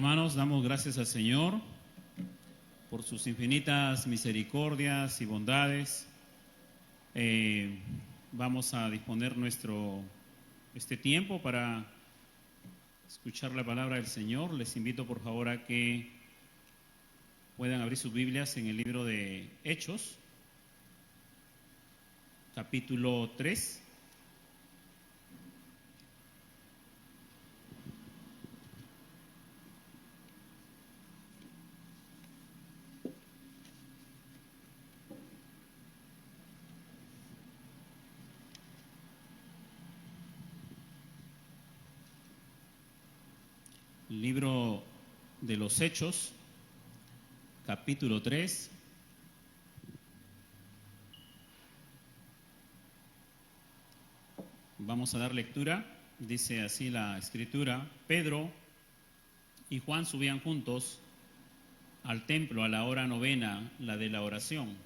hermanos, damos gracias al Señor por sus infinitas misericordias y bondades. Vamos a disponer este tiempo para escuchar la palabra del Señor. Les invito por favor a que puedan abrir sus Biblias en el libro de Hechos, capítulo 3. Libro de los Hechos, capítulo 3. Vamos a dar lectura. Dice así la escritura: Pedro y Juan subían juntos al templo a la hora novena, la de la oración.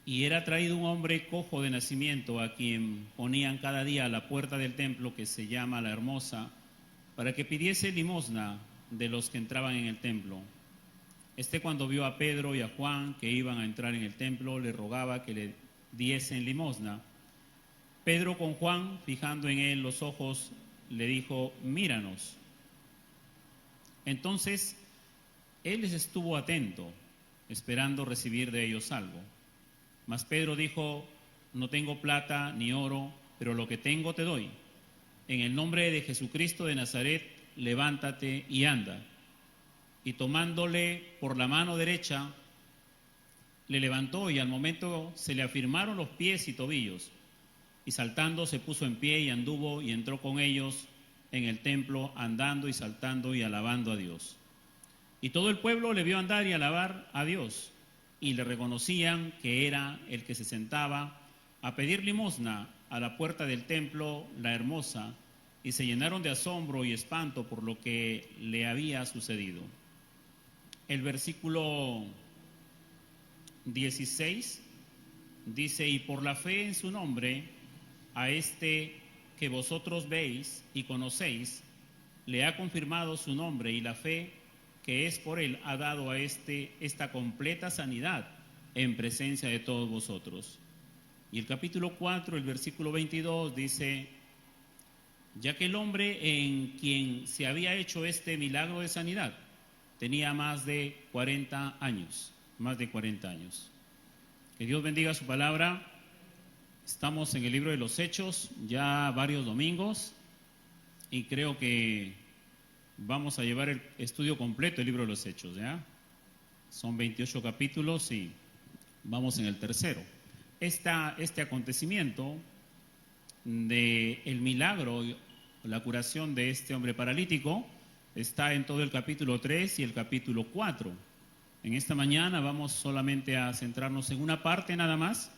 Y era traído un hombre cojo de nacimiento, a quien ponían cada día a la puerta del templo, que se llama La Hermosa, para que pidiese limosna de los que entraban en el templo. Cuando vio a Pedro y a Juan que iban a entrar en el templo, le rogaba que le diesen limosna. Pedro, con Juan fijando en él los ojos, le dijo: míranos. Entonces él les estuvo atento, esperando recibir de ellos algo. Mas Pedro dijo: no tengo plata ni oro, pero lo que tengo te doy. En el nombre de Jesucristo de Nazaret, levántate y anda. Y tomándole por la mano derecha, le levantó, y al momento se le afirmaron los pies y tobillos. Y saltando se puso en pie y anduvo y entró con ellos en el templo, andando y saltando y alabando a Dios. Y todo el pueblo le vio andar y alabar a Dios, y le reconocían que era el que se sentaba a pedir limosna a la puerta del templo, La Hermosa, y se llenaron de asombro y espanto por lo que le había sucedido. El versículo 16 dice: y por la fe en su nombre, a que vosotros veis y conocéis, le ha confirmado su nombre, y la fe que es por él ha dado a esta completa sanidad en presencia de todos vosotros. Y el capítulo 4, el versículo 22 dice: ya que el hombre en quien se había hecho este milagro de sanidad tenía más de 40 años. Que Dios bendiga su palabra. Estamos en el libro de los Hechos ya varios domingos, y creo que vamos a llevar el estudio completo del libro de los Hechos, ¿ya? Son 28 capítulos y vamos en el tercero. Este acontecimiento del milagro, la curación de este hombre paralítico, está en todo el capítulo 3 y el capítulo 4. En esta mañana vamos solamente a centrarnos en una parte nada más.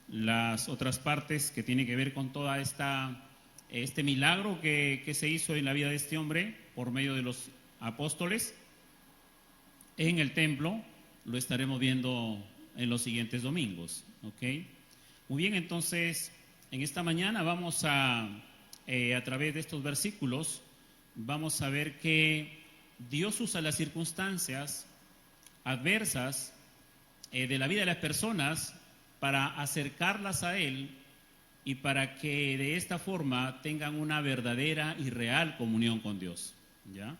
Las otras partes que tienen que ver con toda este milagro que se hizo en la vida de este hombre por medio de los apóstoles en el templo, lo estaremos viendo en los siguientes domingos, ¿ok? Muy bien, entonces en esta mañana vamos a través de estos versículos, vamos a ver que Dios usa las circunstancias adversas de la vida de las personas para acercarlas a Él, y para que de esta forma tengan una verdadera y real comunión con Dios, ¿ya?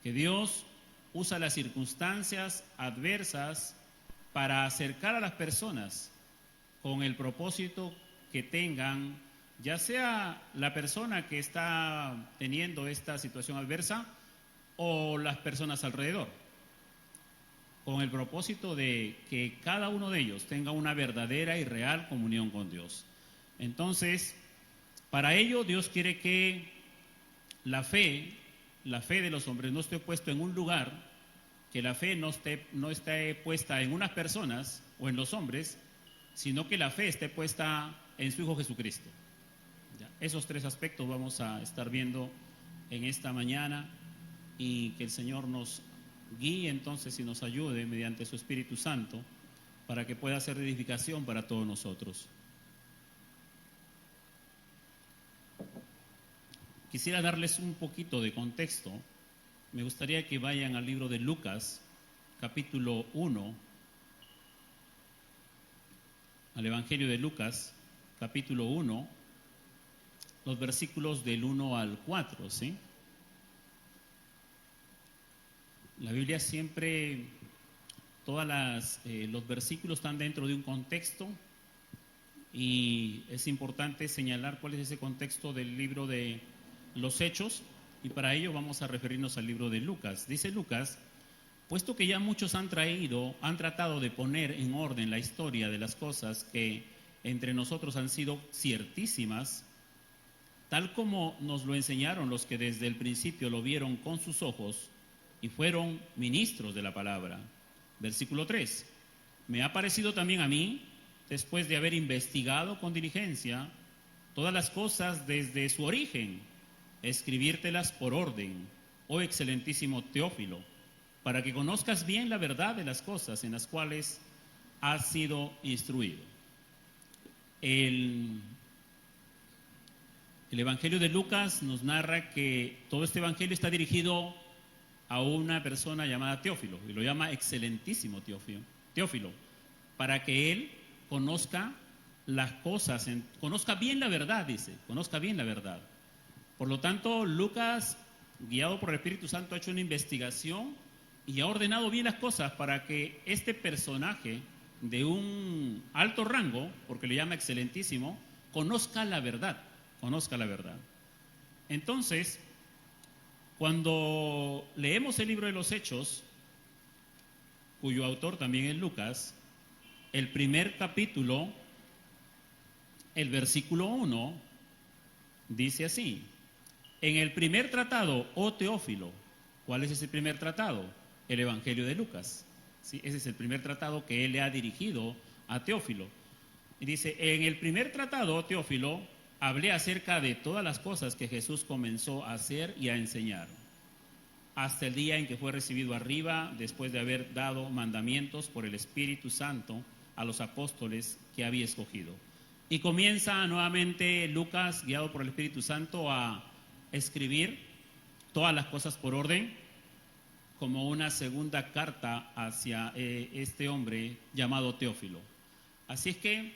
Que Dios usa las circunstancias adversas para acercar a las personas con el propósito que tengan, ya sea la persona que está teniendo esta situación adversa o las personas alrededor, con el propósito de que cada uno de ellos tenga una verdadera y real comunión con Dios. Entonces, para ello Dios quiere que la fe de los hombres no esté puesta en un lugar, que la fe no esté puesta en unas personas o en los hombres, sino que la fe esté puesta en su Hijo Jesucristo. ¿Ya? Esos tres aspectos vamos a estar viendo en esta mañana, y que el Señor nos guíe entonces y nos ayude mediante su Espíritu Santo para que pueda ser de edificación para todos nosotros. Quisiera darles un poquito de contexto me gustaría que vayan al libro de Lucas, capítulo 1, al Evangelio de Lucas, capítulo 1, los versículos del 1 al 4, ¿sí? La Biblia siempre, los versículos están dentro de un contexto y es importante señalar cuál es ese contexto del libro de los Hechos, y para ello vamos a referirnos al libro de Lucas. Dice Lucas: puesto que ya muchos han tratado de poner en orden la historia de las cosas que entre nosotros han sido ciertísimas, tal como nos lo enseñaron los que desde el principio lo vieron con sus ojos y fueron ministros de la palabra. Versículo 3. Me ha parecido también a mí, después de haber investigado con diligencia todas las cosas desde su origen, escribírtelas por orden, oh excelentísimo Teófilo, para que conozcas bien la verdad de las cosas en las cuales has sido instruido. El Evangelio de Lucas nos narra que todo este Evangelio está dirigido a una persona llamada Teófilo, y lo llama excelentísimo Teófilo, para que él conozca las cosas, conozca bien la verdad, dice, conozca bien la verdad. Por lo tanto, Lucas, guiado por el Espíritu Santo, ha hecho una investigación y ha ordenado bien las cosas para que este personaje de un alto rango, porque le llama excelentísimo, conozca la verdad, conozca la verdad. Entonces, cuando leemos el libro de los Hechos, cuyo autor también es Lucas, el primer capítulo, el versículo 1, dice así: en el primer tratado, oh Teófilo. ¿Cuál es ese primer tratado? El Evangelio de Lucas. ¿Sí? Ese es el primer tratado que él le ha dirigido a Teófilo. Y dice: en el primer tratado, oh Teófilo, hablé acerca de todas las cosas que Jesús comenzó a hacer y a enseñar, hasta el día en que fue recibido arriba, después de haber dado mandamientos por el Espíritu Santo a los apóstoles que había escogido. Y comienza nuevamente Lucas, guiado por el Espíritu Santo, a escribir todas las cosas por orden, como una segunda carta hacia este hombre llamado Teófilo. Así es que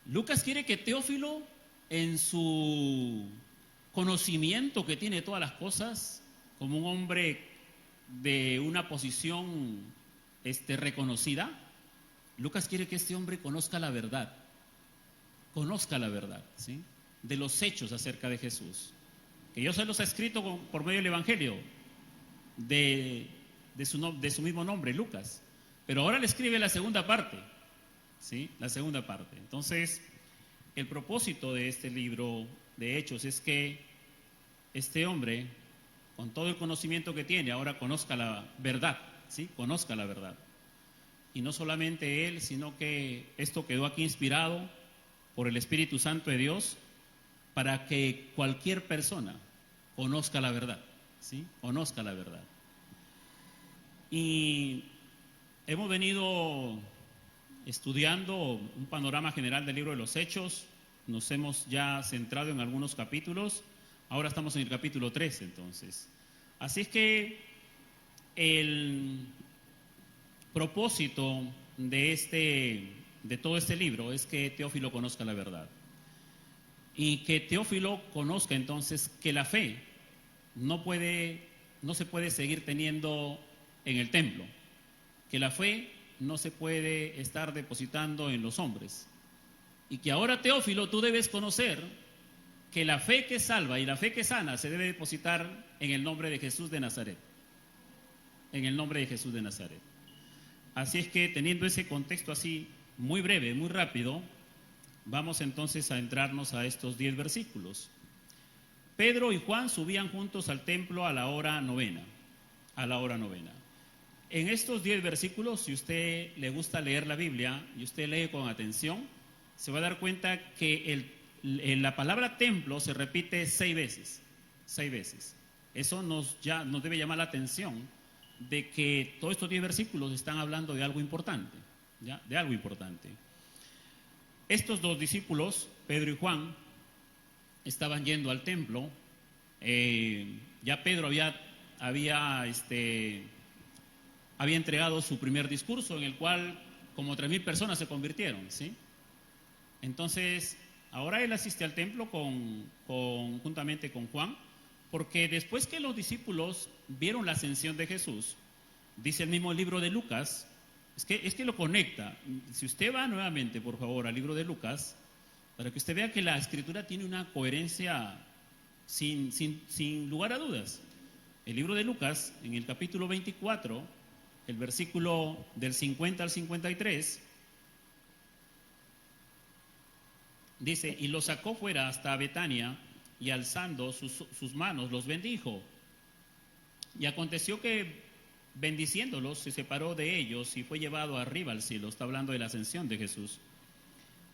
Lucas quiere que Teófilo, en su conocimiento que tiene de todas las cosas, como un hombre de una posición reconocida, Lucas quiere que este hombre conozca la verdad, ¿sí?, de los hechos acerca de Jesús, que Dios se los ha escrito por medio del Evangelio de su mismo nombre, Lucas, pero ahora le escribe la segunda parte, ¿sí?, la segunda parte. Entonces, el propósito de este libro de Hechos es que este hombre, con todo el conocimiento que tiene, ahora conozca la verdad, ¿sí?, conozca la verdad. Y no solamente él, sino que esto quedó aquí inspirado por el Espíritu Santo de Dios para que cualquier persona conozca la verdad, ¿sí?, conozca la verdad. Y hemos venido estudiando un panorama general del libro de los Hechos, nos hemos ya centrado en algunos capítulos, ahora estamos en el capítulo 3 entonces. Así es que el propósito de todo este libro es que Teófilo conozca la verdad. Y que Teófilo conozca entonces que la fe no se puede seguir teniendo en el templo, que la fe no se puede estar depositando en los hombres, y que ahora, Teófilo, tú debes conocer que la fe que salva y la fe que sana se debe depositar en el nombre de Jesús de Nazaret, en el nombre de Jesús de Nazaret. Así es que, teniendo ese contexto así muy breve, muy rápido, vamos entonces a entrarnos a estos 10 versículos. Pedro y Juan subían juntos al templo a la hora novena. En estos 10 versículos, si usted le gusta leer la Biblia y usted lee con atención, se va a dar cuenta que la palabra templo se repite 6 veces. 6 veces. Eso nos debe llamar la atención de que todos estos 10 versículos están hablando de algo importante, ¿ya? De algo importante. Estos 2 discípulos, Pedro y Juan, estaban yendo al templo. Ya Pedro había había entregado su primer discurso en el cual como 3,000 personas se convirtieron, ¿sí? Entonces, ahora él asiste al templo juntamente con Juan, porque después que los discípulos vieron la ascensión de Jesús, dice el mismo libro de Lucas, es que lo conecta. Si usted va nuevamente, por favor, al libro de Lucas, para que usted vea que la escritura tiene una coherencia sin lugar a dudas. El libro de Lucas, en el capítulo 24, el versículo del 50 al 53, dice, y los sacó fuera hasta Betania, y alzando sus manos los bendijo. Y aconteció que bendiciéndolos se separó de ellos y fue llevado arriba al cielo. Está hablando de la ascensión de Jesús.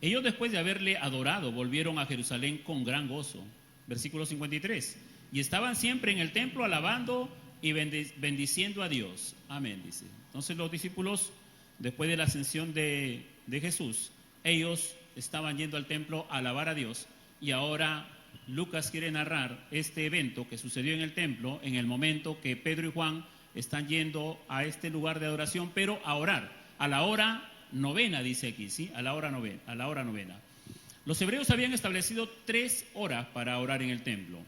Ellos, después de haberle adorado, volvieron a Jerusalén con gran gozo. Versículo 53. Y estaban siempre en el templo alabando y bendiciendo a Dios. Amén, dice. Entonces los discípulos, después de la ascensión de Jesús, ellos estaban yendo al templo a alabar a Dios. Y ahora Lucas quiere narrar este evento que sucedió en el templo en el momento que Pedro y Juan están yendo a este lugar de adoración, pero a orar, a la hora novena, dice aquí, ¿sí? A la hora novena. Los hebreos habían establecido 3 horas para orar en el templo.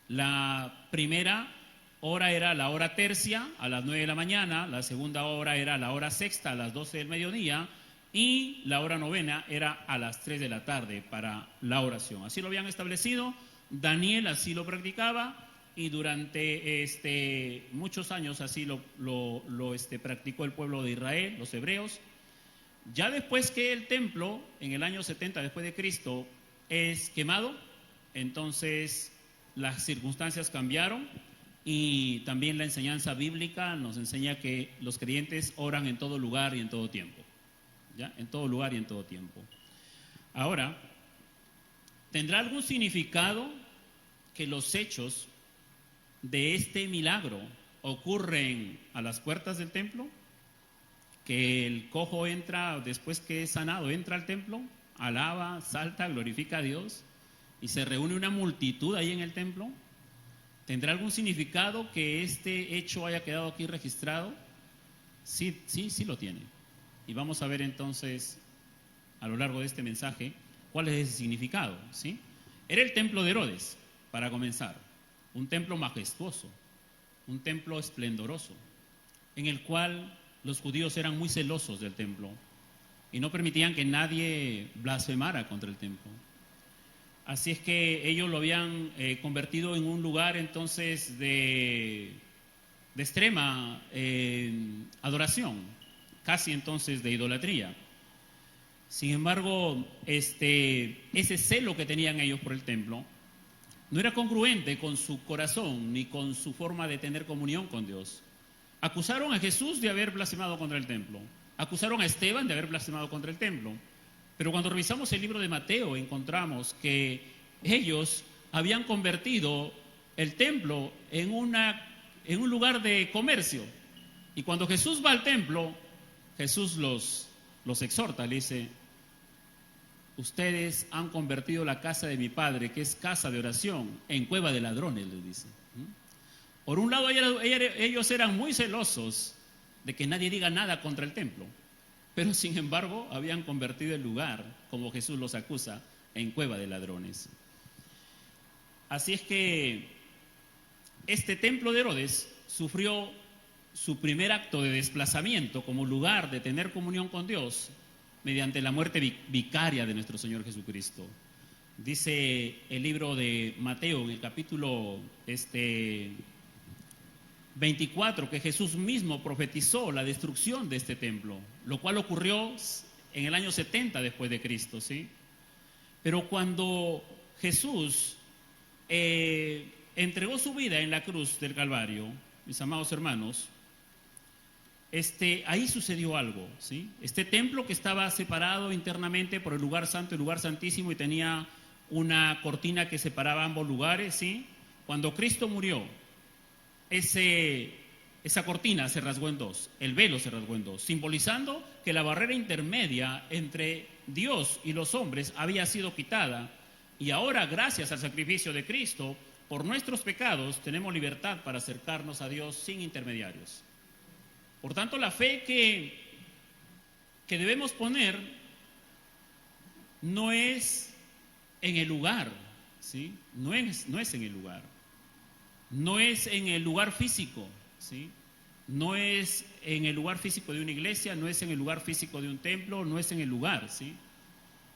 La primera hora era la hora tercia, a las 9 de la mañana, la segunda hora era la hora sexta, a las 12 del mediodía, y la hora novena era a las 3 de la tarde para la oración. Así lo habían establecido, Daniel así lo practicaba, y durante muchos años así lo practicó el pueblo de Israel, los hebreos. Ya después que el templo, en el año 70 después de Cristo, es quemado, entonces las circunstancias cambiaron y también la enseñanza bíblica nos enseña que los creyentes oran en todo lugar y en todo tiempo. ¿Ya? En todo lugar y en todo tiempo. Ahora, ¿tendrá algún significado que los hechos de este milagro ocurren a las puertas del templo? Que el cojo entra, después que es sanado, entra al templo, alaba, salta, glorifica a Dios y se reúne una multitud ahí en el templo. ¿Tendrá algún significado que este hecho haya quedado aquí registrado? Sí lo tiene. Y vamos a ver entonces, a lo largo de este mensaje, cuál es ese significado, ¿sí? Era el templo de Herodes, para comenzar. Un templo majestuoso, un templo esplendoroso, en el cual los judíos eran muy celosos del templo y no permitían que nadie blasfemara contra el templo. Así es que ellos lo habían convertido en un lugar entonces de extrema adoración, casi entonces de idolatría. Sin embargo, ese celo que tenían ellos por el templo no era congruente con su corazón ni con su forma de tener comunión con Dios. Acusaron a Jesús de haber blasfemado contra el templo. Acusaron a Esteban de haber blasfemado contra el templo. Pero cuando revisamos el libro de Mateo encontramos que ellos habían convertido el templo en un lugar de comercio. Y cuando Jesús va al templo, Jesús los exhorta, le dice: ustedes han convertido la casa de mi padre, que es casa de oración, en cueva de ladrones, les dice. Por un lado, ellos eran muy celosos de que nadie diga nada contra el templo, pero sin embargo habían convertido el lugar, como Jesús los acusa, en cueva de ladrones. Así es que este templo de Herodes sufrió su primer acto de desplazamiento como lugar de tener comunión con Dios mediante la muerte vicaria de nuestro Señor Jesucristo. Dice el libro de Mateo en el capítulo 24 que Jesús mismo profetizó la destrucción de este templo, lo cual ocurrió en el año 70 después de Cristo, ¿sí? Pero cuando Jesús entregó su vida en la cruz del Calvario, mis amados hermanos, ahí sucedió algo, ¿sí? Este templo que estaba separado internamente por el lugar santo y el lugar santísimo y tenía una cortina que separaba ambos lugares, ¿sí? Cuando Cristo murió, esa cortina se rasgó en dos, el velo se rasgó en dos, simbolizando que la barrera intermedia entre Dios y los hombres había sido quitada y ahora, gracias al sacrificio de Cristo, por nuestros pecados tenemos libertad para acercarnos a Dios sin intermediarios. Por tanto, la fe que debemos poner no es en el lugar, ¿sí? No es en el lugar. No es en el lugar físico, ¿sí? No es en el lugar físico de una iglesia, no es en el lugar físico de un templo, no es en el lugar, ¿sí?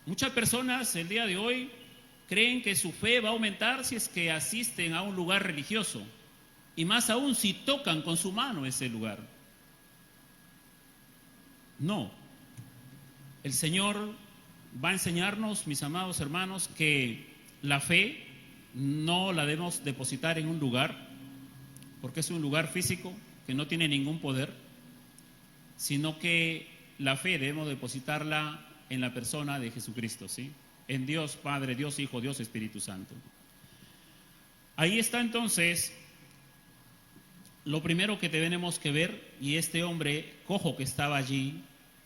Muchas personas el día de hoy creen que su fe va a aumentar si es que asisten a un lugar religioso, y más aún si tocan con su mano ese lugar. No. El Señor va a enseñarnos, mis amados hermanos, que la fe no la debemos depositar en un lugar, porque es un lugar físico que no tiene ningún poder, sino que la fe debemos depositarla en la persona de Jesucristo, ¿sí? En Dios Padre, Dios Hijo, Dios Espíritu Santo. Ahí está entonces lo primero que tenemos que ver, y este hombre cojo que estaba allí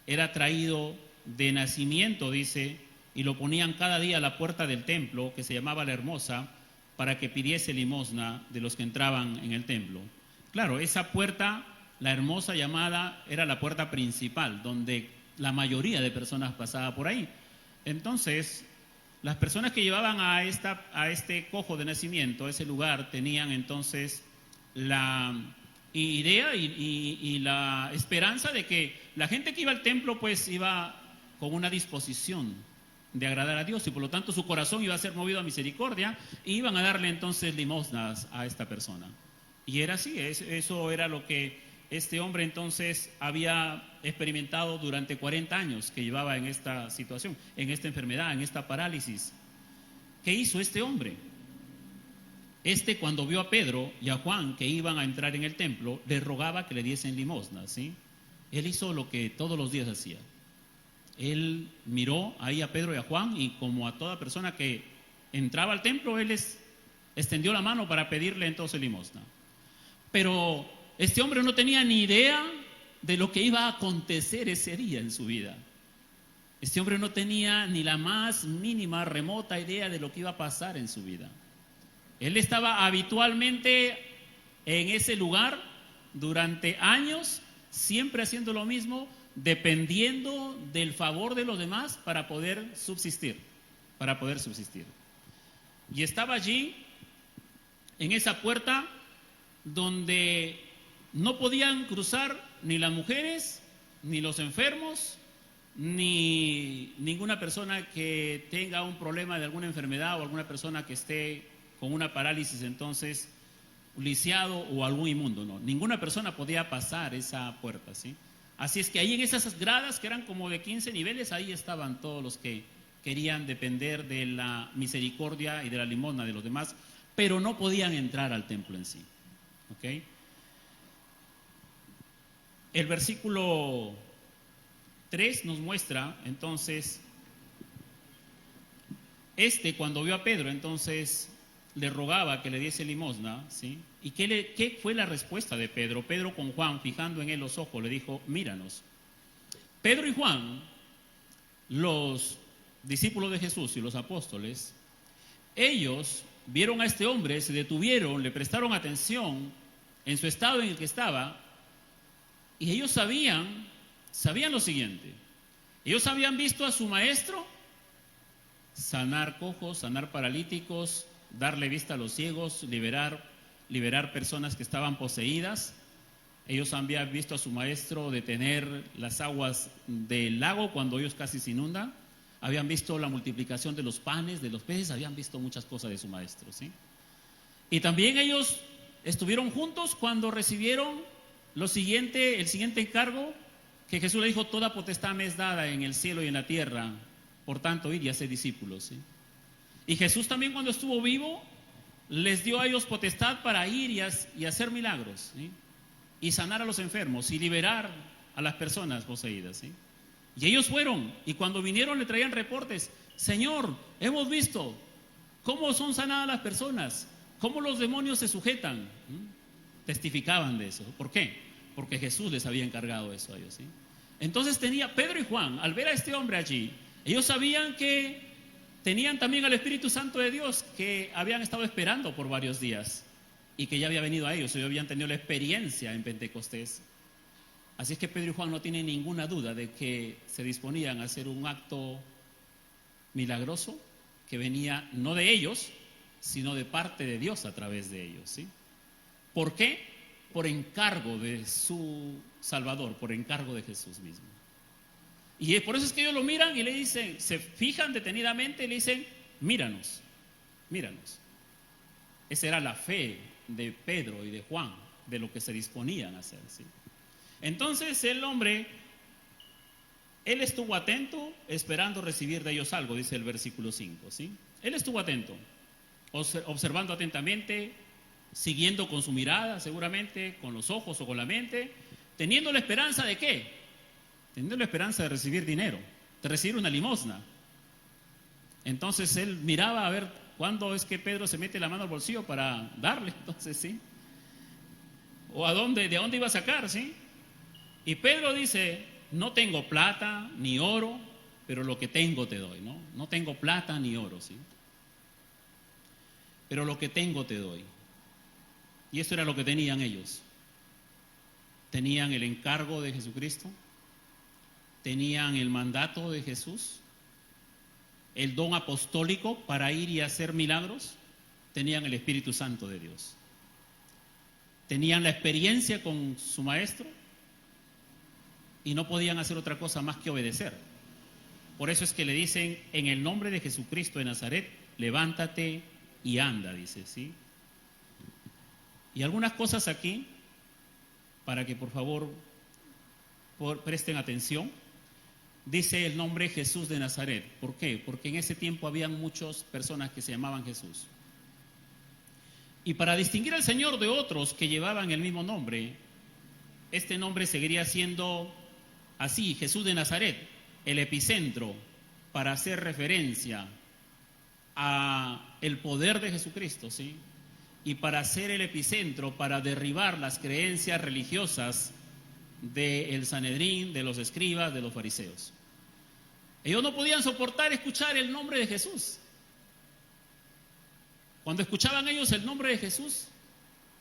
era traído de nacimiento, dice, y lo ponían cada día a la puerta del templo, que se llamaba La Hermosa, para que pidiese limosna de los que entraban en el templo. Claro, esa puerta, La Hermosa llamada, era la puerta principal, donde la mayoría de personas pasaba por ahí. Entonces, las personas que llevaban a este cojo de nacimiento, a ese lugar, tenían entonces la idea y la esperanza de que la gente que iba al templo pues iba con una disposición de agradar a Dios, y por lo tanto su corazón iba a ser movido a misericordia, y iban a darle entonces limosnas a esta persona. Y era así, eso era lo que este hombre entonces había experimentado durante 40 años que llevaba en esta situación, en esta enfermedad, en esta parálisis. ¿Qué hizo este hombre? Cuando vio a Pedro y a Juan que iban a entrar en el templo, le rogaba que le diesen limosna, ¿sí? Él hizo lo que todos los días hacía. Él miró ahí a Pedro y a Juan, y como a toda persona que entraba al templo, él les extendió la mano para pedirle entonces limosna. Pero este hombre no tenía ni idea de lo que iba a acontecer ese día en su vida. Este hombre no tenía ni la más mínima, remota idea de lo que iba a pasar en su vida. Él estaba habitualmente en ese lugar durante años, siempre haciendo lo mismo, dependiendo del favor de los demás para poder subsistir, Y estaba allí, en esa puerta, donde no podían cruzar ni las mujeres, ni los enfermos, ni ninguna persona que tenga un problema de alguna enfermedad, o alguna persona que esté con una parálisis entonces lisiado, o algún inmundo. No, ninguna persona podía pasar esa puerta, ¿sí? Así es que ahí en esas gradas, que eran como de 15 niveles, ahí estaban todos los que querían depender de la misericordia y de la limosna de los demás, pero no podían entrar al templo en sí. ¿Okay? El versículo 3 nos muestra entonces, cuando vio a Pedro, entonces le rogaba que le diese limosna, ¿sí? ¿Y qué fue la respuesta de Pedro? Pedro, con Juan, fijando en él los ojos, le dijo: míranos. Pedro y Juan, los discípulos de Jesús y los apóstoles, ellos vieron a este hombre, se detuvieron, le prestaron atención en su estado en el que estaba, y ellos sabían lo siguiente: ellos habían visto a su maestro sanar cojos, sanar paralíticos, darle vista a los ciegos, liberar personas que estaban poseídas. Ellos habían visto a su maestro detener las aguas del lago cuando ellos casi se inundan. Habían visto la multiplicación de los panes, de los peces, habían visto muchas cosas de su maestro, ¿sí? Y también ellos estuvieron juntos cuando recibieron el siguiente encargo, que Jesús le dijo: toda potestad me es dada en el cielo y en la tierra, por tanto id y haced discípulos, ¿sí? Y Jesús también, cuando estuvo vivo, les dio a ellos potestad para ir y hacer milagros, ¿sí? Y sanar a los enfermos y liberar a las personas poseídas, ¿sí? Y ellos fueron, y cuando vinieron le traían reportes: Señor, hemos visto cómo son sanadas las personas, cómo los demonios se sujetan. Testificaban de eso. ¿Por qué? Porque Jesús les había encargado eso a ellos, ¿sí? Entonces Pedro y Juan, al ver a este hombre allí, ellos sabían que tenían también al Espíritu Santo de Dios que habían estado esperando por varios días y que ya había venido a ellos, ellos habían tenido la experiencia en Pentecostés. Así es que Pedro y Juan no tienen ninguna duda de que se disponían a hacer un acto milagroso que venía no de ellos, sino de parte de Dios a través de ellos, ¿sí? ¿Por qué? Por encargo de su Salvador, por encargo de Jesús mismo. Y es por eso es que ellos lo miran y le dicen, se fijan detenidamente y le dicen, míranos, míranos. Esa era la fe de Pedro y de Juan, de lo que se disponían a hacer, ¿sí? Entonces el hombre, él estuvo atento, esperando recibir de ellos algo, dice el versículo 5, ¿sí? Él estuvo atento, observando atentamente, siguiendo con su mirada, seguramente, con los ojos o con la mente, teniendo la esperanza de ¿qué? Teniendo la esperanza de recibir dinero, de recibir una limosna. Entonces él miraba a ver cuándo es que Pedro se mete la mano al bolsillo para darle, entonces, ¿sí? O de dónde iba a sacar, ¿sí? Y Pedro dice, no tengo plata ni oro, pero lo que tengo te doy, ¿no? No tengo plata ni oro, ¿sí? Pero lo que tengo te doy. Y eso era lo que tenían ellos. Tenían el encargo de Jesucristo, tenían el mandato de Jesús, el don apostólico para ir y hacer milagros, tenían el Espíritu Santo de Dios. Tenían la experiencia con su maestro y no podían hacer otra cosa más que obedecer. Por eso es que le dicen, en el nombre de Jesucristo de Nazaret, levántate y anda, dice, ¿sí? Y algunas cosas aquí, para que por favor presten atención. Dice el nombre Jesús de Nazaret. ¿Por qué? Porque en ese tiempo habían muchas personas que se llamaban Jesús. Y para distinguir al Señor de otros que llevaban el mismo nombre, este nombre seguiría siendo así, Jesús de Nazaret, el epicentro, para hacer referencia a el poder de Jesucristo, ¿sí? Y para ser el epicentro, para derribar las creencias religiosas del Sanedrín, de los escribas, de los fariseos. Ellos no podían soportar escuchar el nombre de Jesús. Cuando escuchaban ellos el nombre de Jesús,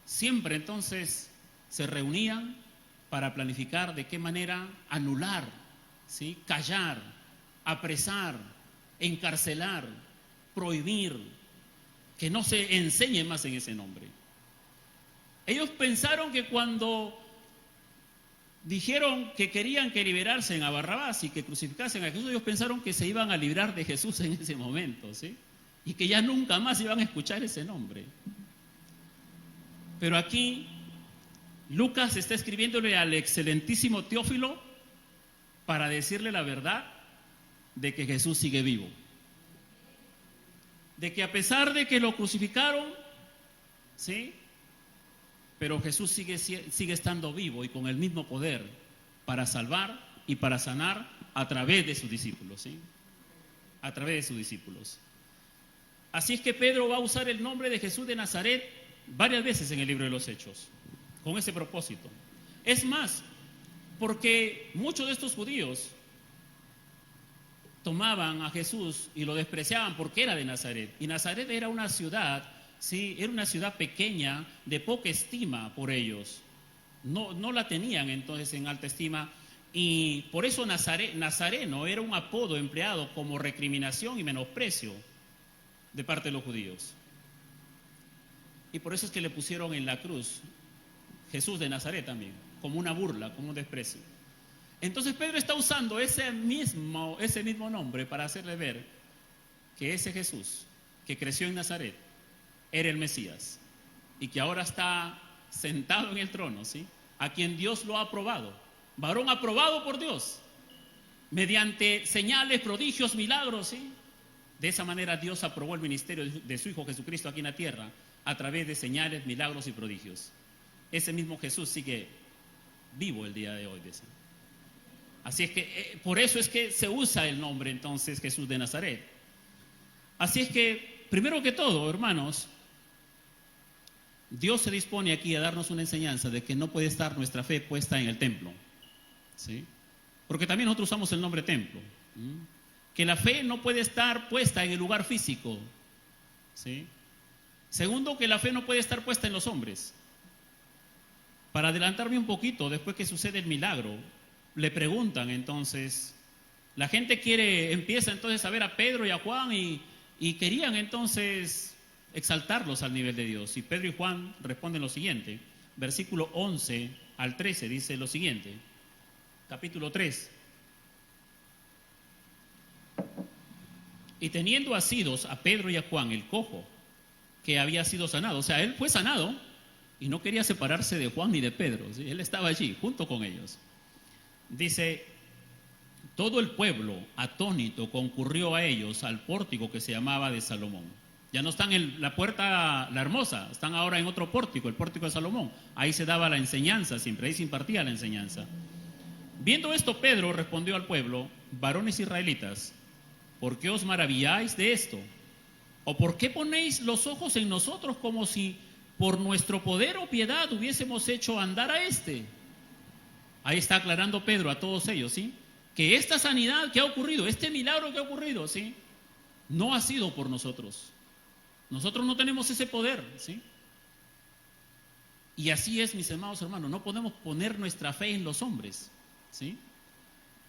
siempre entonces se reunían para planificar de qué manera anular, ¿sí? Callar, apresar, encarcelar, prohibir, que no se enseñe más en ese nombre. Ellos pensaron que cuando dijeron que querían que liberarse a Barrabás y que crucificasen a Jesús, ellos pensaron que se iban a librar de Jesús en ese momento, ¿sí? Y que ya nunca más iban a escuchar ese nombre. Pero aquí Lucas está escribiéndole al excelentísimo Teófilo para decirle la verdad de que Jesús sigue vivo. De que a pesar de que lo crucificaron, ¿sí? Pero Jesús sigue estando vivo y con el mismo poder para salvar y para sanar a través de sus discípulos, ¿sí? A través de sus discípulos. Así es que Pedro va a usar el nombre de Jesús de Nazaret varias veces en el libro de los Hechos, con ese propósito. Es más, porque muchos de estos judíos tomaban a Jesús y lo despreciaban porque era de Nazaret. Y Nazaret era una ciudad, sí, era una ciudad pequeña, de poca estima por ellos. No la tenían entonces en alta estima. Y por eso Nazareno era un apodo empleado como recriminación y menosprecio de parte de los judíos. Y por eso es que le pusieron en la cruz Jesús de Nazaret también, como una burla, como un desprecio. Entonces Pedro está usando ese mismo nombre para hacerle ver que ese Jesús que creció en Nazaret era el Mesías y que ahora está sentado en el trono, ¿sí? A quien Dios lo ha aprobado, varón aprobado por Dios, mediante señales, prodigios, milagros, ¿sí? De esa manera Dios aprobó el ministerio de su Hijo Jesucristo aquí en la tierra a través de señales, milagros y prodigios. Ese mismo Jesús sigue vivo el día de hoy, dice. Así es que por eso es que se usa el nombre entonces Jesús de Nazaret. Así es que, primero que todo, hermanos, Dios se dispone aquí a darnos una enseñanza de que no puede estar nuestra fe puesta en el templo, ¿sí? Porque también nosotros usamos el nombre templo, que la fe no puede estar puesta en el lugar físico, ¿sí? Segundo, que la fe no puede estar puesta en los hombres. Para adelantarme un poquito, después que sucede el milagro, le preguntan entonces, la gente empieza entonces a ver a Pedro y a Juan y querían entonces exaltarlos al nivel de Dios. Y Pedro y Juan responden lo siguiente, versículo 11 al 13 dice lo siguiente, capítulo 3. Y teniendo asidos a Pedro y a Juan, el cojo, que había sido sanado, o sea, él fue sanado y no quería separarse de Juan ni de Pedro, ¿sí? Él estaba allí junto con ellos. Dice, todo el pueblo atónito concurrió a ellos al pórtico que se llamaba de Salomón. Ya no están en la puerta La Hermosa, están ahora en otro pórtico, el pórtico de Salomón. Ahí se daba la enseñanza, siempre ahí se impartía la enseñanza. Viendo esto, Pedro respondió al pueblo, varones israelitas, ¿por qué os maravilláis de esto? ¿O por qué ponéis los ojos en nosotros como si por nuestro poder o piedad hubiésemos hecho andar a este? Ahí está aclarando Pedro a todos ellos, ¿sí? Que esta sanidad que ha ocurrido, este milagro que ha ocurrido, ¿sí? No ha sido por nosotros. Nosotros no tenemos ese poder, ¿sí? Y así es, mis amados hermanos, no podemos poner nuestra fe en los hombres, ¿sí?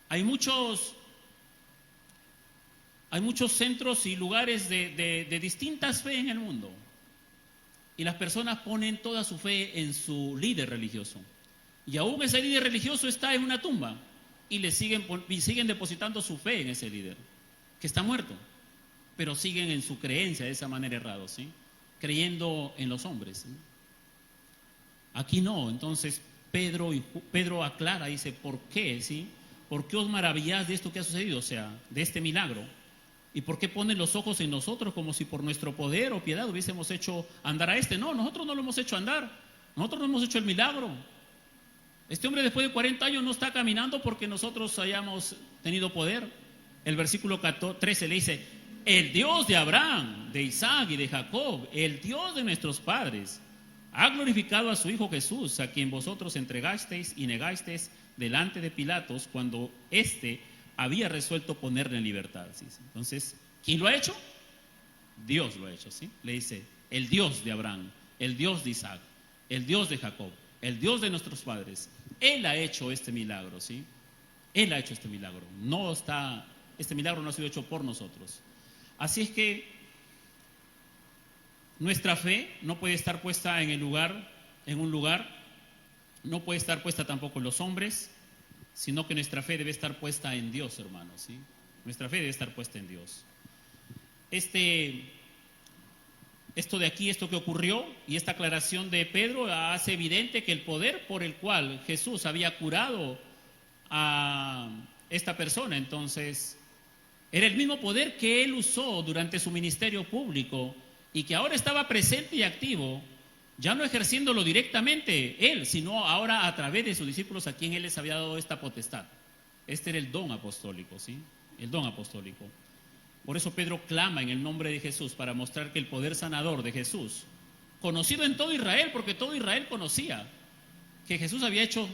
Hay muchos centros y lugares de distintas fe en el mundo. Y las personas ponen toda su fe en su líder religioso. Y aún ese líder religioso está en una tumba. Y siguen depositando su fe en ese líder, que está muerto. Pero siguen en su creencia de esa manera errada, ¿sí? Creyendo en los hombres, ¿sí? Aquí no. Entonces Pedro aclara, dice, ¿por qué? ¿Sí? ¿Por qué os maravilláis de esto que ha sucedido? O sea, de este milagro. ¿Y por qué ponen los ojos en nosotros como si por nuestro poder o piedad hubiésemos hecho andar a este? No, nosotros no lo hemos hecho andar. Nosotros no hemos hecho el milagro. Este hombre después de 40 años no está caminando porque nosotros hayamos tenido poder. El versículo 13 le dice, el Dios de Abraham, de Isaac y de Jacob, el Dios de nuestros padres, ha glorificado a su Hijo Jesús, a quien vosotros entregasteis y negasteis delante de Pilatos cuando éste había resuelto ponerle en libertad. ¿Sí? Entonces, ¿quién lo ha hecho? Dios lo ha hecho, ¿sí? Le dice, el Dios de Abraham, el Dios de Isaac, el Dios de Jacob, el Dios de nuestros padres. Él ha hecho este milagro, ¿sí? Él ha hecho este milagro. Este milagro no ha sido hecho por nosotros. Así es que nuestra fe no puede estar puesta en un lugar, no puede estar puesta tampoco en los hombres, sino que nuestra fe debe estar puesta en Dios, hermanos, ¿sí? Nuestra fe debe estar puesta en Dios. Esto de aquí, esto que ocurrió y esta aclaración de Pedro hace evidente que el poder por el cual Jesús había curado a esta persona, entonces, era el mismo poder que él usó durante su ministerio público y que ahora estaba presente y activo, ya no ejerciéndolo directamente él, sino ahora a través de sus discípulos a quien él les había dado esta potestad. Este era el don apostólico, ¿sí? El don apostólico. Por eso Pedro clama en el nombre de Jesús para mostrar que el poder sanador de Jesús, conocido en todo Israel, porque todo Israel conocía que Jesús había hecho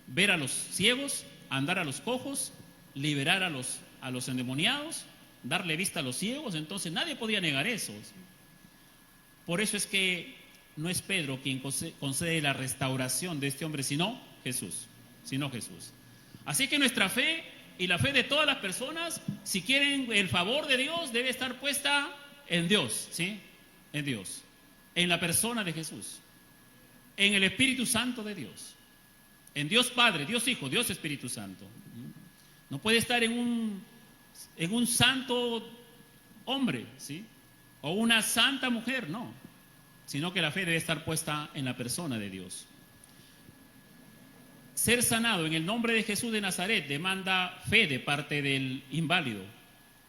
ver a los ciegos, andar a los cojos, liberar a los endemoniados, darle vista a los ciegos, entonces nadie podía negar eso. Por eso es que no es Pedro quien concede la restauración de este hombre, sino Jesús. Así que nuestra fe y la fe de todas las personas, si quieren el favor de Dios, debe estar puesta en Dios, ¿sí? En Dios, en la persona de Jesús, en el Espíritu Santo de Dios, en Dios Padre, Dios Hijo, Dios Espíritu Santo. No puede estar en un santo hombre, ¿sí? O una santa mujer, no, sino que la fe debe estar puesta en la persona de Dios. Ser sanado en el nombre de Jesús de Nazaret demanda fe de parte del inválido.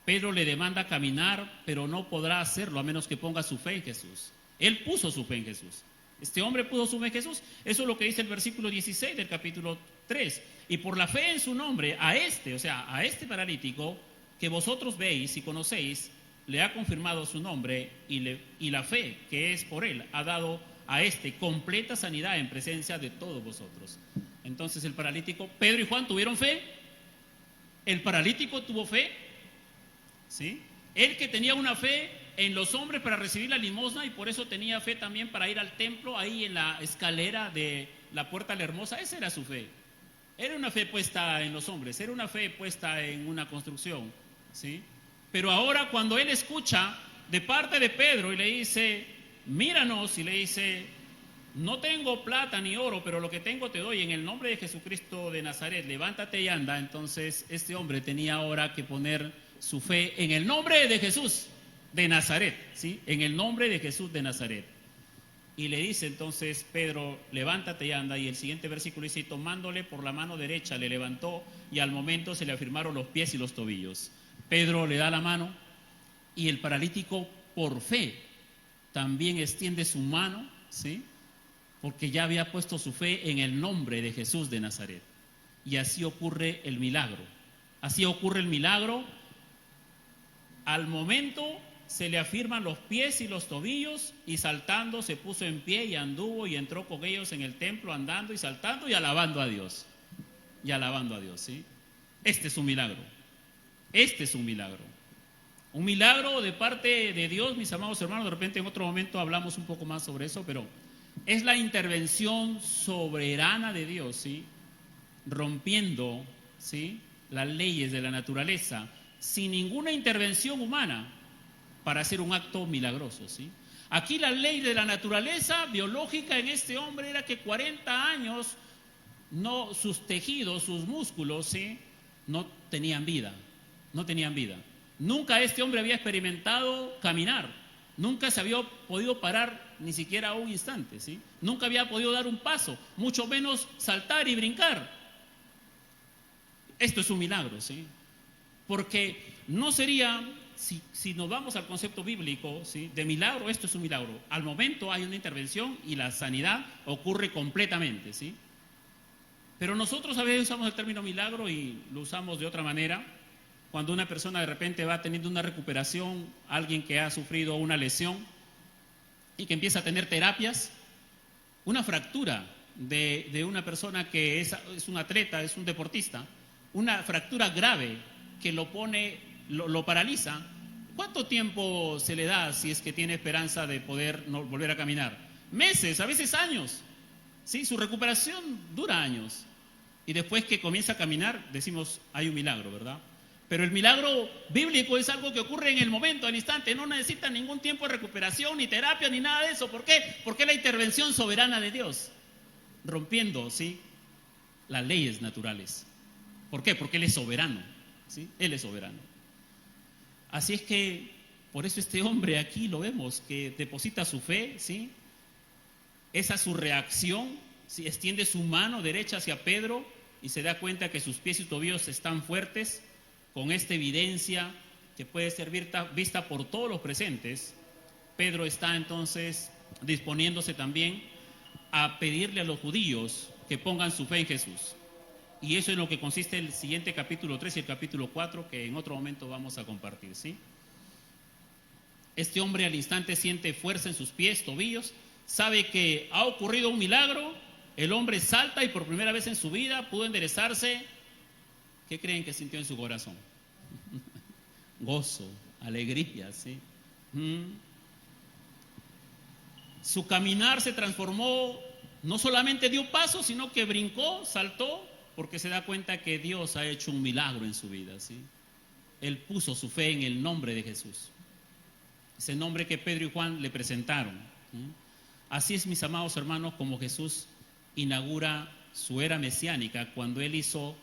Pedro le demanda caminar, pero no podrá hacerlo a menos que ponga su fe en Jesús. Él puso su fe en Jesús. Este hombre puso su fe en Jesús. Eso es lo que dice el versículo 16 del capítulo 3. Y por la fe en su nombre, a este paralítico que vosotros veis y conocéis, le ha confirmado su nombre y la fe que es por él ha dado a este completa sanidad en presencia de todos vosotros. Entonces el paralítico, Pedro y Juan tuvieron fe, el paralítico tuvo fe ¿sí? Él que tenía una fe en los hombres para recibir la limosna y por eso tenía fe también para ir al templo, ahí en la escalera de la Puerta de la Hermosa, esa era su fe. Era una fe puesta en los hombres, era una fe puesta en una construcción, ¿sí? Pero ahora cuando él escucha de parte de Pedro y le dice, míranos, y le dice, no tengo plata ni oro, pero lo que tengo te doy en el nombre de Jesucristo de Nazaret, levántate y anda. Entonces este hombre tenía ahora que poner su fe en el nombre de Jesús de Nazaret, ¿sí? En el nombre de Jesús de Nazaret. Y le dice entonces Pedro, levántate y anda, y el siguiente versículo dice, y tomándole por la mano derecha le levantó, y al momento se le afirmaron los pies y los tobillos. Pedro le da la mano, y el paralítico por fe también extiende su mano, ¿sí? Porque ya había puesto su fe en el nombre de Jesús de Nazaret. Y así ocurre el milagro. Así ocurre el milagro. Al momento se le afirman los pies y los tobillos, y saltando se puso en pie y anduvo y entró con ellos en el templo, andando y saltando y alabando a Dios. Y alabando a Dios, ¿sí? Este es un milagro. Este es un milagro. Un milagro de parte de Dios, mis amados hermanos. De repente en otro momento hablamos un poco más sobre eso, pero es la intervención soberana de Dios, ¿sí? Rompiendo, ¿sí?, las leyes de la naturaleza, sin ninguna intervención humana, para hacer un acto milagroso, ¿sí? Aquí la ley de la naturaleza biológica en este hombre era que 40 años no, sus tejidos, sus músculos, ¿sí?, no tenían vida, no tenían vida. Nunca este hombre había experimentado caminar, nunca se había podido parar ni siquiera un instante, ¿sí? Nunca había podido dar un paso, mucho menos saltar y brincar. Esto es un milagro, ¿sí? Porque no sería, si nos vamos al concepto bíblico, ¿sí?, de milagro, esto es un milagro. Al momento hay una intervención y la sanidad ocurre completamente, ¿sí? Pero nosotros a veces usamos el término milagro y lo usamos de otra manera. Cuando una persona de repente va teniendo una recuperación, alguien que ha sufrido una lesión y que empieza a tener terapias, una fractura de una persona que es un atleta, es un deportista, una fractura grave que lo pone, lo paraliza, ¿cuánto tiempo se le da si es que tiene esperanza de poder volver a caminar? Meses, a veces años, ¿sí? Su recuperación dura años. Y después que comienza a caminar, decimos, hay un milagro, ¿verdad? Pero el milagro bíblico es algo que ocurre en el momento, al instante, no necesita ningún tiempo de recuperación, ni terapia, ni nada de eso. ¿Por qué? Porque es la intervención soberana de Dios, rompiendo, ¿sí?, las leyes naturales. ¿Por qué? Porque Él es soberano, ¿sí? Él es soberano. Así es que, por eso este hombre aquí lo vemos, que deposita su fe, ¿sí? Esa su reacción, ¿sí? Extiende su mano derecha hacia Pedro y se da cuenta que sus pies y tobillos están fuertes. Con esta evidencia que puede ser vista por todos los presentes, Pedro está entonces disponiéndose también a pedirle a los judíos que pongan su fe en Jesús. Y eso es en lo que consiste el siguiente capítulo 3 y el capítulo 4, que en otro momento vamos a compartir, ¿sí? Este hombre al instante siente fuerza en sus pies, tobillos, sabe que ha ocurrido un milagro, el hombre salta y por primera vez en su vida pudo enderezarse. ¿Qué creen que sintió en su corazón? Gozo, alegría, ¿sí? Su caminar se transformó, no solamente dio pasos, sino que brincó, saltó, porque se da cuenta que Dios ha hecho un milagro en su vida, ¿sí? Él puso su fe en el nombre de Jesús, ese nombre que Pedro y Juan le presentaron, ¿sí? Así es, mis amados hermanos, como Jesús inaugura su era mesiánica, cuando Él hizo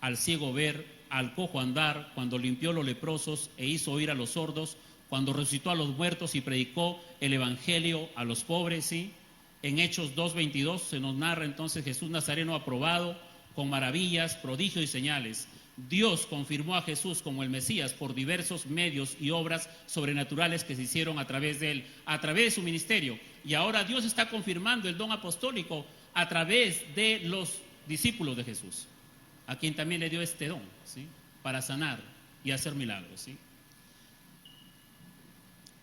al ciego ver, al cojo andar, cuando limpió los leprosos e hizo oír a los sordos, cuando resucitó a los muertos y predicó el evangelio a los pobres, ¿sí? En Hechos 2:22 se nos narra entonces Jesús Nazareno aprobado con maravillas, prodigios y señales. Dios confirmó a Jesús como el Mesías por diversos medios y obras sobrenaturales que se hicieron a través de Él, a través de su ministerio. Y ahora Dios está confirmando el don apostólico a través de los discípulos de Jesús, a quien también le dio este don, ¿sí?, para sanar y hacer milagros, ¿sí?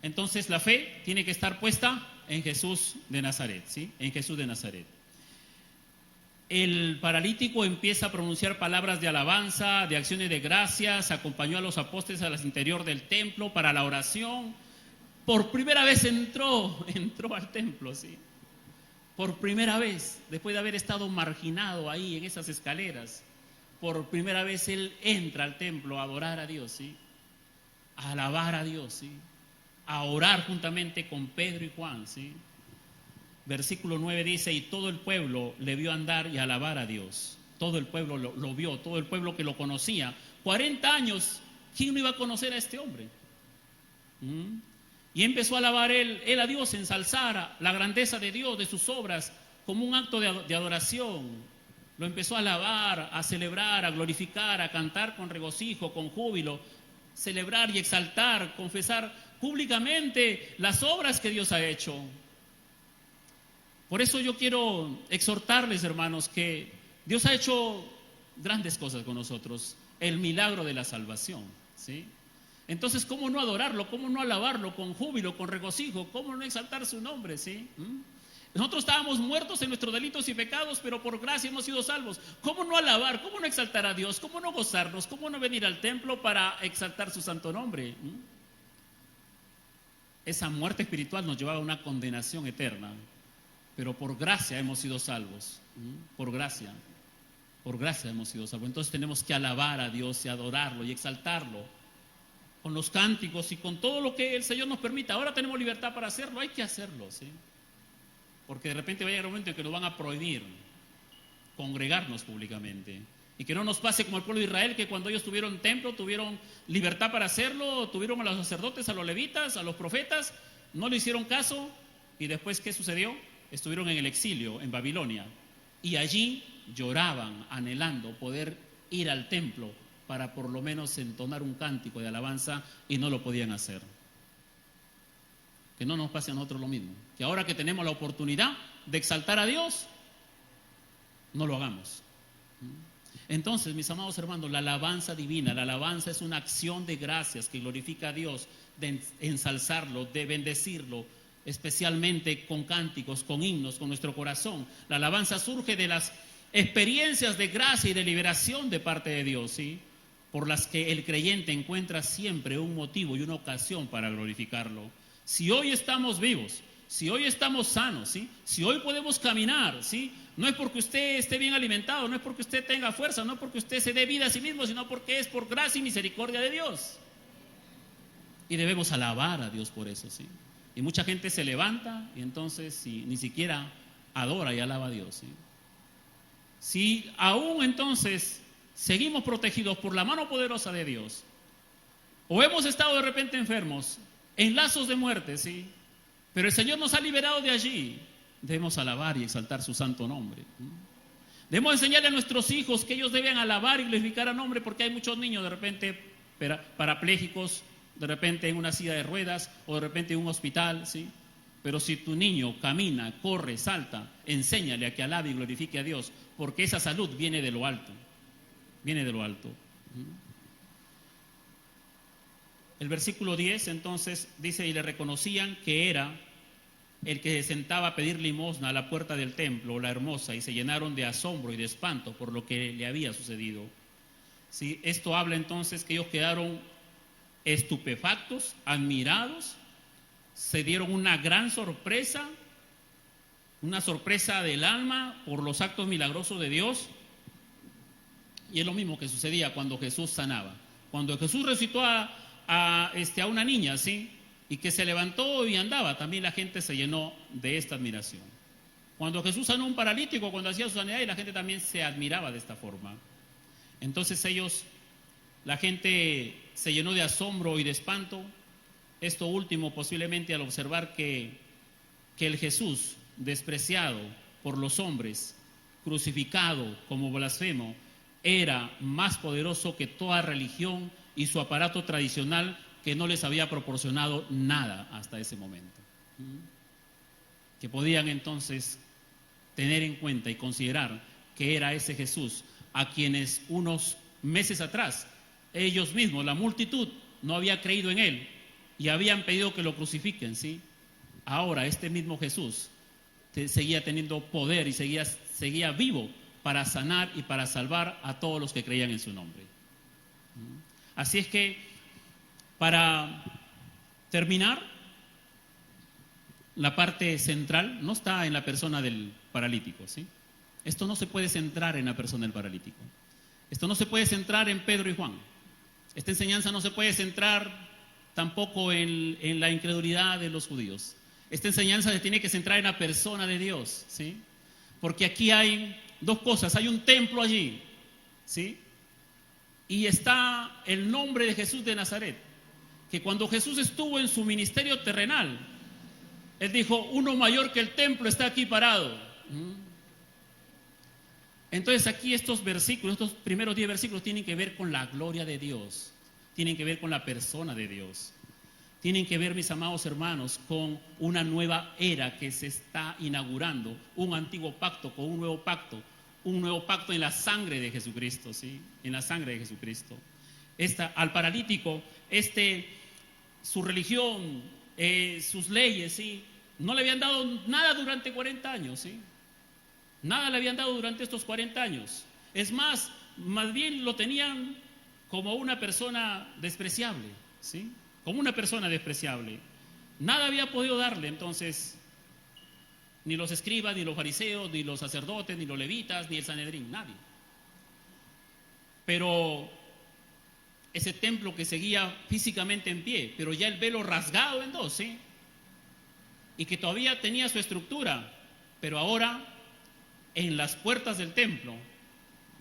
Entonces la fe tiene que estar puesta en Jesús de Nazaret, ¿sí? En Jesús de Nazaret. el paralítico empieza a pronunciar palabras de alabanza, de acciones de gracias, acompañó a los apóstoles al interior del templo para la oración. Por primera vez entró al templo, ¿sí? Por primera vez, después de haber estado marginado ahí en esas escaleras, por primera vez él entra al templo a adorar a Dios, ¿sí? A alabar a Dios, ¿sí? A orar juntamente con Pedro y Juan, ¿sí? Versículo 9 dice, y todo el pueblo le vio andar y alabar a Dios. Todo el pueblo lo vio, todo el pueblo que lo conocía. 40 años, ¿quién no iba a conocer a este hombre? Y empezó a alabar él a Dios, ensalzar la grandeza de Dios, de sus obras, como un acto de adoración. Lo empezó a alabar, a celebrar, a glorificar, a cantar con regocijo, con júbilo, celebrar y exaltar, confesar públicamente las obras que Dios ha hecho. Por eso yo quiero exhortarles, hermanos, que Dios ha hecho grandes cosas con nosotros, el milagro de la salvación, ¿sí? Entonces, ¿cómo no adorarlo? ¿Cómo no alabarlo con júbilo, con regocijo? ¿Cómo no exaltar su nombre, sí? Nosotros estábamos muertos en nuestros delitos y pecados, pero por gracia hemos sido salvos. ¿Cómo no alabar? ¿Cómo no exaltar a Dios? ¿Cómo no gozarnos? ¿Cómo no venir al templo para exaltar su santo nombre? Esa muerte espiritual nos llevaba a una condenación eterna, pero por gracia hemos sido salvos. Por gracia hemos sido salvos. Entonces tenemos que alabar a Dios y adorarlo y exaltarlo con los cánticos y con todo lo que el Señor nos permita. Ahora tenemos libertad para hacerlo, hay que hacerlo, ¿sí? Porque de repente va a llegar un momento en que nos van a prohibir congregarnos públicamente. Y que no nos pase como el pueblo de Israel, que cuando ellos tuvieron templo, tuvieron libertad para hacerlo, tuvieron a los sacerdotes, a los levitas, a los profetas, no le hicieron caso, y después, ¿qué sucedió? Estuvieron en el exilio, en Babilonia, y allí lloraban, anhelando poder ir al templo para por lo menos entonar un cántico de alabanza, y no lo podían hacer. Que no nos pase a nosotros lo mismo, que ahora que tenemos la oportunidad de exaltar a Dios, no lo hagamos. Entonces, mis amados hermanos, la alabanza divina, la alabanza es una acción de gracias que glorifica a Dios, de ensalzarlo, de bendecirlo, especialmente con cánticos, con himnos, con nuestro corazón. La alabanza surge de las experiencias de gracia y de liberación de parte de Dios, ¿sí? Por las que el creyente encuentra siempre un motivo y una ocasión para glorificarlo. Si hoy estamos vivos, si hoy estamos sanos, ¿sí? Si hoy podemos caminar, ¿sí? No es porque usted esté bien alimentado, no es porque usted tenga fuerza, no es porque usted se dé vida a sí mismo, sino porque es por gracia y misericordia de Dios. Y debemos alabar a Dios por eso, ¿sí? Y mucha gente se levanta y entonces ni siquiera adora y alaba a Dios, ¿sí? Si aún entonces seguimos protegidos por la mano poderosa de Dios, o hemos estado de repente enfermos, en lazos de muerte, ¿sí? Pero el Señor nos ha liberado de allí, debemos alabar y exaltar su santo nombre. Debemos enseñarle a nuestros hijos que ellos deben alabar y glorificar a nombre, porque hay muchos niños de repente parapléjicos, de repente en una silla de ruedas o de repente en un hospital, ¿sí? Pero si tu niño camina, corre, salta, enséñale a que alabe y glorifique a Dios, porque esa salud viene de lo alto, viene de lo alto. El versículo 10 entonces dice, y le reconocían que era el que se sentaba a pedir limosna a la puerta del templo, la hermosa, y se llenaron de asombro y de espanto por lo que le había sucedido. ¿Sí? Esto habla entonces que ellos quedaron estupefactos, admirados, se dieron una gran sorpresa, una sorpresa del alma por los actos milagrosos de Dios. Y es lo mismo que sucedía cuando Jesús sanaba. Cuando Jesús resucitó a una niña, ¿sí? Y que se levantó y andaba, también la gente se llenó de esta admiración. Cuando Jesús sanó a un paralítico, cuando hacía su sanidad, y la gente también se admiraba de esta forma. Entonces la gente se llenó de asombro y de espanto. Esto último posiblemente al observar que el Jesús despreciado por los hombres, crucificado como blasfemo, era más poderoso que toda religión y su aparato tradicional, que no les había proporcionado nada hasta ese momento. Que podían entonces tener en cuenta y considerar que era ese Jesús a quienes unos meses atrás ellos mismos, la multitud, no había creído en él y habían pedido que lo crucifiquen, ¿sí? Ahora este mismo Jesús seguía teniendo poder y seguía vivo para sanar y para salvar a todos los que creían en su nombre. Así es que, para terminar, la parte central no está en la persona del paralítico, ¿sí? Esto no se puede centrar en la persona del paralítico. Esto no se puede centrar en Pedro y Juan. Esta enseñanza no se puede centrar tampoco en la incredulidad de los judíos. Esta enseñanza se tiene que centrar en la persona de Dios, ¿sí? Porque aquí hay dos cosas. Hay un templo allí, ¿sí? Y está el nombre de Jesús de Nazaret, que cuando Jesús estuvo en su ministerio terrenal, Él dijo, uno mayor que el templo está aquí parado. Entonces aquí estos versículos, estos primeros 10 versículos tienen que ver con la gloria de Dios, tienen que ver con la persona de Dios, tienen que ver, mis amados hermanos, con una nueva era que se está inaugurando, un antiguo pacto con un nuevo pacto en la sangre de Jesucristo, ¿sí? En la sangre de Jesucristo. Al paralítico, su religión, sus leyes, ¿sí? No le habían dado nada durante 40 años, ¿sí? Nada le habían dado durante estos 40 años. Es más bien lo tenían como una persona despreciable, ¿sí? Como una persona despreciable. Nada había podido darle, entonces, ni los escribas, ni los fariseos, ni los sacerdotes, ni los levitas, ni el Sanedrín, nadie. Pero ese templo que seguía físicamente en pie, pero ya el velo rasgado en dos, ¿sí? Y que todavía tenía su estructura, pero ahora en las puertas del templo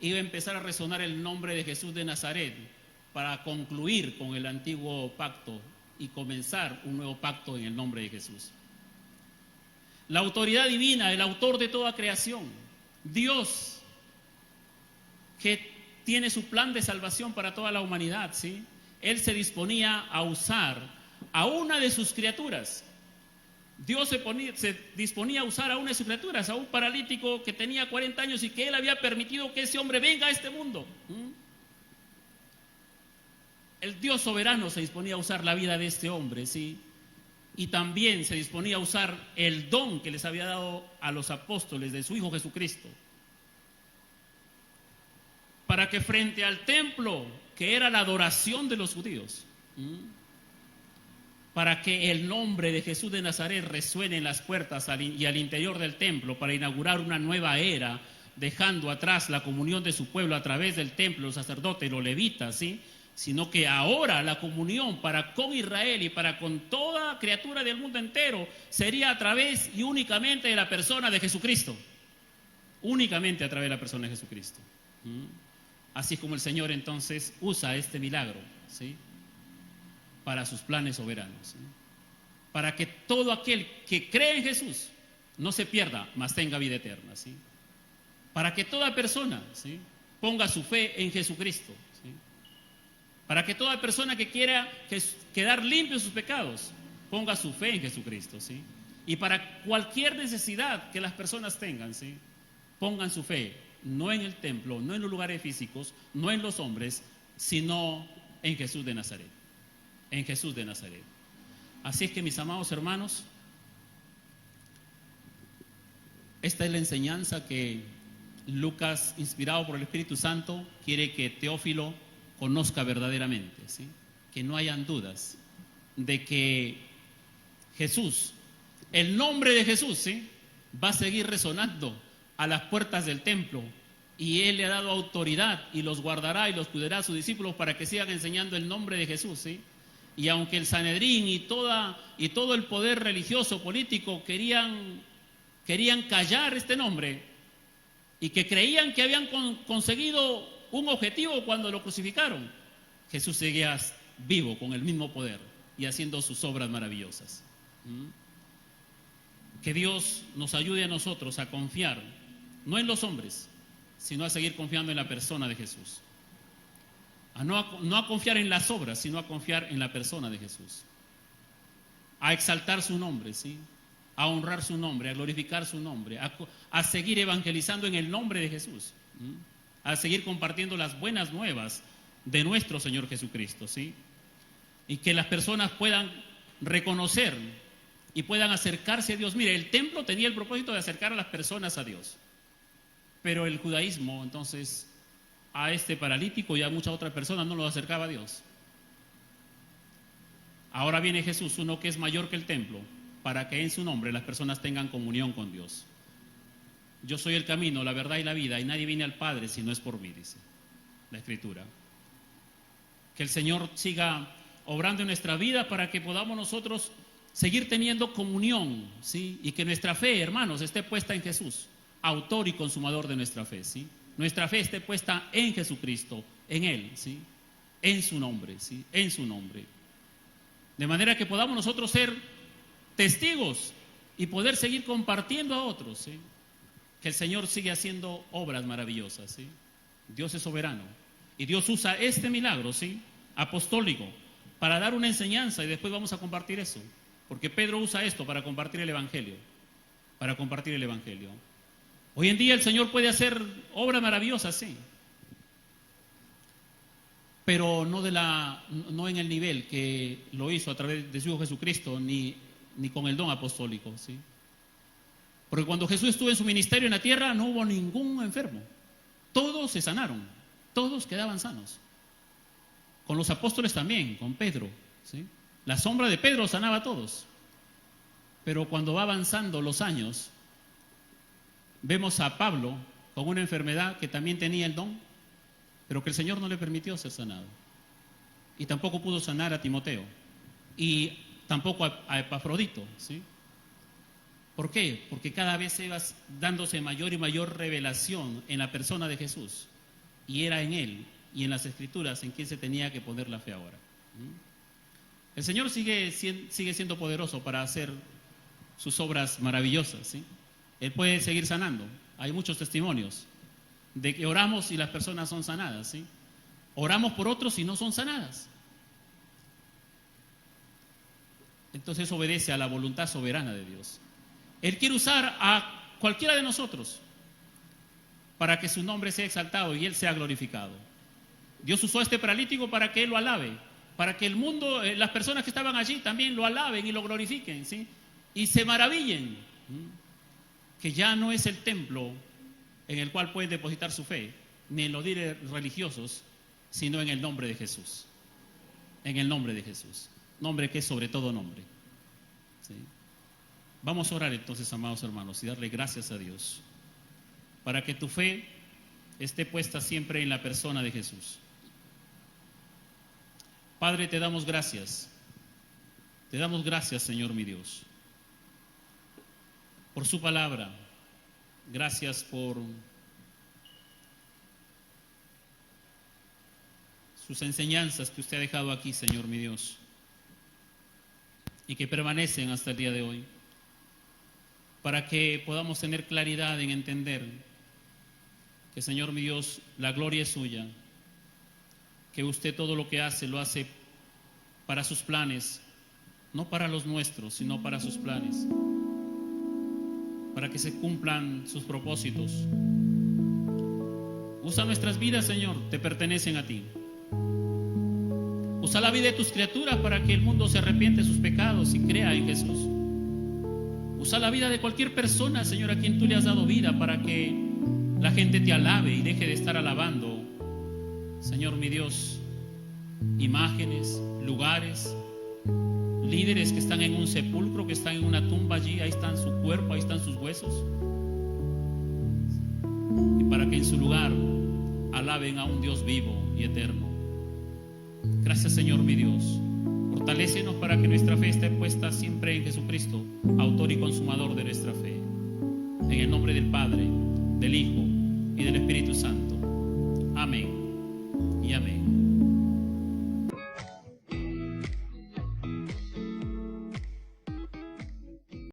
iba a empezar a resonar el nombre de Jesús de Nazaret para concluir con el antiguo pacto y comenzar un nuevo pacto en el nombre de Jesús. La autoridad divina, el autor de toda creación, Dios, que tiene su plan de salvación para toda la humanidad, ¿sí? Él se disponía a usar a una de sus criaturas. Dios se disponía a usar a una de sus criaturas, a un paralítico que tenía 40 años y que Él había permitido que ese hombre venga a este mundo. El Dios soberano se disponía a usar la vida de este hombre, ¿sí? Y también se disponía a usar el don que les había dado a los apóstoles de su Hijo Jesucristo, para que frente al templo, que era la adoración de los judíos, para que el nombre de Jesús de Nazaret resuene en las puertas y al interior del templo, para inaugurar una nueva era, dejando atrás la comunión de su pueblo a través del templo, los sacerdotes, los levitas, ¿sí? Sino que ahora la comunión para con Israel y para con toda criatura del mundo entero sería a través y únicamente de la persona de Jesucristo. Únicamente a través de la persona de Jesucristo. Así como el Señor entonces usa este milagro, ¿sí? Para sus planes soberanos, ¿sí? Para que todo aquel que cree en Jesús no se pierda, mas tenga vida eterna, ¿sí? Para que toda persona, ¿sí?, ponga su fe en Jesucristo, ¿sí? Para que toda persona que quiera quedar limpio de sus pecados ponga su fe en Jesucristo, ¿sí? Y para cualquier necesidad que las personas tengan, ¿sí?, pongan su fe no en el templo, no en los lugares físicos, no en los hombres, sino en Jesús de Nazaret. En Jesús de Nazaret. Así es que, mis amados hermanos, esta es la enseñanza que Lucas, inspirado por el Espíritu Santo, quiere que Teófilo conozca verdaderamente, ¿sí? Que no hayan dudas de que Jesús, el nombre de Jesús, ¿sí?, va a seguir resonando a las puertas del templo, y Él le ha dado autoridad y los guardará y los cuidará a sus discípulos para que sigan enseñando el nombre de Jesús, ¿sí? Y aunque el Sanedrín y todo el poder religioso, político querían callar este nombre y que creían que habían conseguido un objetivo cuando lo crucificaron, Jesús seguía vivo con el mismo poder y haciendo sus obras maravillosas. Que Dios nos ayude a nosotros a confiar, no en los hombres, sino a seguir confiando en la persona de Jesús. No a confiar en las obras, sino a confiar en la persona de Jesús. A exaltar su nombre, ¿sí?, a honrar su nombre, a glorificar su nombre, a seguir evangelizando en el nombre de Jesús, a seguir compartiendo las buenas nuevas de nuestro Señor Jesucristo, ¿sí? Y que las personas puedan reconocer y puedan acercarse a Dios. Mire, el templo tenía el propósito de acercar a las personas a Dios, Pero el judaísmo, entonces, a este paralítico y a muchas otras personas no lo acercaba a Dios. Ahora viene Jesús, uno que es mayor que el templo, para que en su nombre las personas tengan comunión con Dios. Yo soy el camino, la verdad y la vida, y nadie viene al Padre si no es por mí, dice la Escritura. Que el Señor siga obrando en nuestra vida para que podamos nosotros seguir teniendo comunión, ¿sí? Y que nuestra fe, hermanos, esté puesta en Jesús, autor y consumador de nuestra fe, ¿sí? Nuestra fe esté puesta en Jesucristo, en Él, ¿sí? En su nombre, ¿sí? En su nombre. De manera que podamos nosotros ser testigos y poder seguir compartiendo a otros, ¿sí? Que el Señor sigue haciendo obras maravillosas, ¿sí? Dios es soberano y Dios usa este milagro, ¿sí? Apostólico, para dar una enseñanza, y después vamos a compartir eso, porque Pedro usa esto para compartir el Evangelio, Hoy en día el Señor puede hacer obras maravillosas, sí, pero no en el nivel que lo hizo a través de su Hijo Jesucristo, ni con el don apostólico, ¿sí? Porque cuando Jesús estuvo en su ministerio en la tierra no hubo ningún enfermo, todos se sanaron, todos quedaban sanos. Con los apóstoles también, con Pedro, ¿sí? La sombra de Pedro sanaba a todos. Pero cuando va avanzando los años, vemos a Pablo con una enfermedad que también tenía el don, pero que el Señor no le permitió ser sanado. Y tampoco pudo sanar a Timoteo. Y tampoco a Epafrodito, ¿sí? ¿Por qué? Porque cada vez iba dándose mayor y mayor revelación en la persona de Jesús. Y era en Él y en las Escrituras en quien se tenía que poner la fe ahora. El Señor sigue siendo poderoso para hacer sus obras maravillosas, ¿sí? Él puede seguir sanando. Hay muchos testimonios de que oramos y las personas son sanadas, ¿sí? Oramos por otros y no son sanadas. Entonces obedece a la voluntad soberana de Dios. Él quiere usar a cualquiera de nosotros para que su nombre sea exaltado y Él sea glorificado. Dios usó a este paralítico para que Él lo alabe, para que el mundo, las personas que estaban allí también lo alaben y lo glorifiquen, ¿sí? Y se maravillen, que ya no es el templo en el cual pueden depositar su fe, ni en los líderes religiosos, sino en el nombre de Jesús. En el nombre de Jesús, nombre que es sobre todo nombre, ¿sí? Vamos a orar entonces, amados hermanos, y darle gracias a Dios para que tu fe esté puesta siempre en la persona de Jesús. Padre, te damos gracias, Señor mi Dios, por su palabra. Gracias por sus enseñanzas que usted ha dejado aquí, Señor mi Dios, y que permanecen hasta el día de hoy, para que podamos tener claridad en entender que, Señor mi Dios, la gloria es suya, que usted todo lo que hace lo hace para sus planes, no para los nuestros, sino para sus planes, para que se cumplan sus propósitos. Usa nuestras vidas, Señor, te pertenecen a ti. Usa la vida de tus criaturas para que el mundo se arrepiente de sus pecados y crea en Jesús. Usa la vida de cualquier persona, Señor, a quien tú le has dado vida, para que la gente te alabe y deje de estar alabando, Señor mi Dios, imágenes, lugares, líderes que están en un sepulcro, que están en una tumba allí, ahí están su cuerpo, ahí están sus huesos, y para que en su lugar alaben a un Dios vivo y eterno. Gracias, Señor mi Dios. Fortalécenos para que nuestra fe esté puesta siempre en Jesucristo, autor y consumador de nuestra fe. En el nombre del Padre, del Hijo y del Espíritu Santo. Amén y amén.